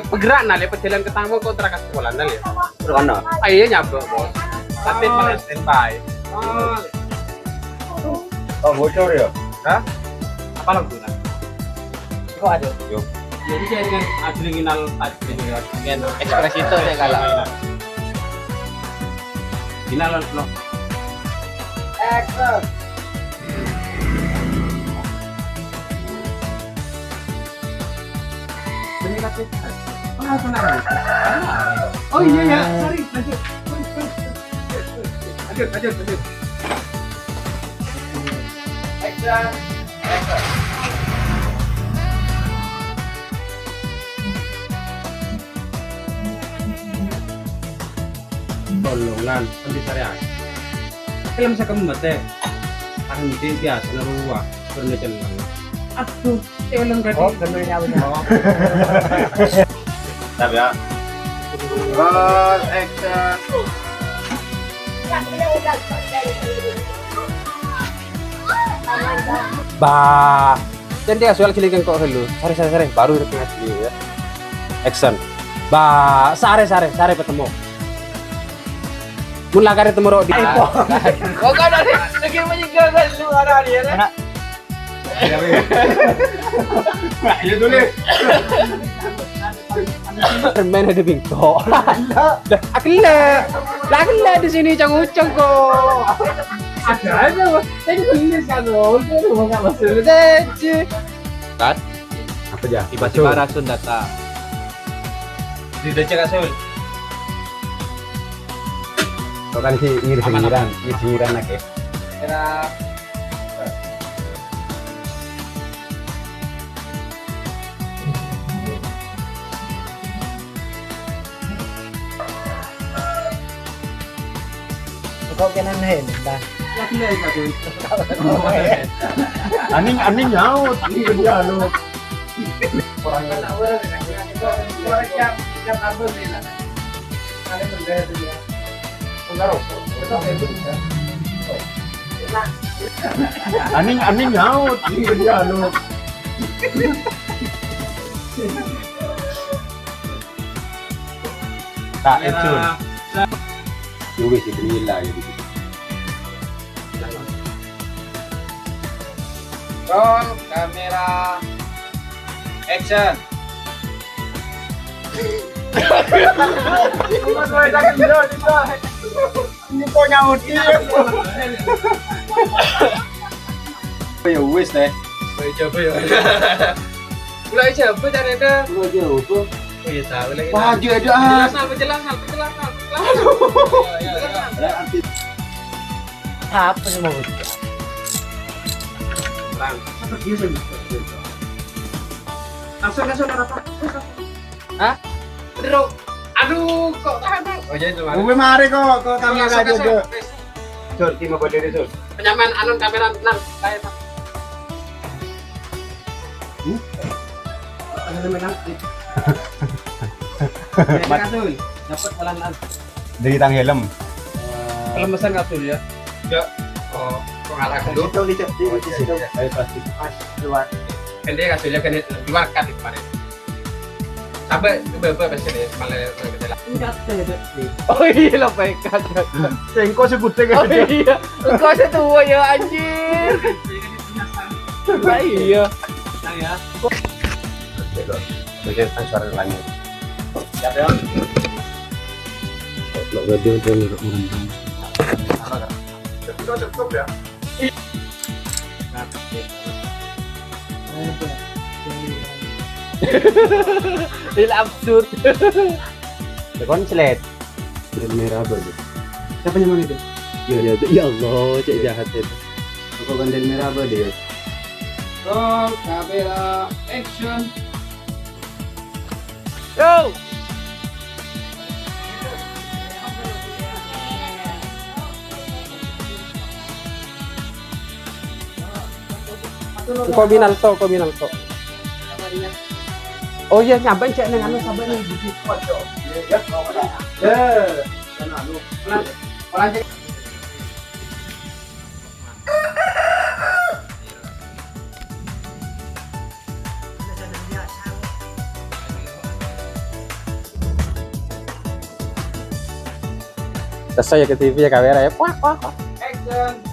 Peggerak nah, lepas jalan ke tamu kau terakas sekolah nah ya. Mana? Iya nyabek bos. Tapi mana standby. Oh, bocor ya? Hah? Apa lagi tuh? Kok ada? Yuk. Jadi saya dengan adrenal tadi dengan Ekspres itu saya kalah. final lo. Ekspres. Oh iya ya, sorry, lanjut. Lanjut. Ekspres. Ekspres. Tolongan, kan bisa ya. Film saya kembate. Akan di biasa na ruwa, pernah jalan. Aduh, film kadi. Oh, benernya bener. Siap ya. Roll action. Bah, dan dia soal cilikan kok hello. Sare, baru rekam asli ya. Action. Bah, sare ketemu. Mula kare temu ro di. Oh, kau dari lagi menyigal lu ada dia. Ayo dulu. Main ada bingko. Akila di sini cang-ucang kok. Ada aja, saya tulis kan loh. Itu enggak masuk deh. Kat. Apa aja? Tiba-tiba Rasul datang. Dicek Rasul. Kau kan si singiran nak ya. Era Kau kena hen, dah. Aning nyaut, ini dia lu. Aning nyaut, ini dia lu. Tak itu. Juga sih gila ya. roll kamera action. Ini kok nyaut dia. Ya wis deh. Coba ya. Mulai coba cari ada. Lu aja apa? Oh iya tahu lagi. Baju aja ah. Penjelasan. Apa sih mau? Langsung apa? Hah? Aduh, kok tahan? Oh iya itu. Gue mari kok kamera aja tuh. Sur, tim apa diri sur? Penyamaan alun kamera nan kayak apa? Ada menang. Katul, dapat pelan-pelan. Dari tang helm. Pelemesan katul ya. Ya. Oh, pengalah dulu. Di situ. Ayo pasti. Mas luar. Kan dia kasulnya kan luar kan kemarin. Sampai beberapa sini malah berjalan. Oh iya lah baik kan. Sengko sebutnya Oh kan. iya. Kau setua ya anjir. Iya. Saya. Bagian suara langit. Siap ya. Lo gede udah ngurung. Cukup ya. Ini absurd. Tekon selet. Merah baru. Siapa yang mana itu? Ya Allah, cek jahat itu. Aku bandel merah apa dia? Roll kamera action. Yo. Kau binal to. Oh iya nyampe cek nang anu sabar nih di foto. Ya. Pelan cek. Tes saya ke TV ya kamera ya. Wah, wah, wah. Action.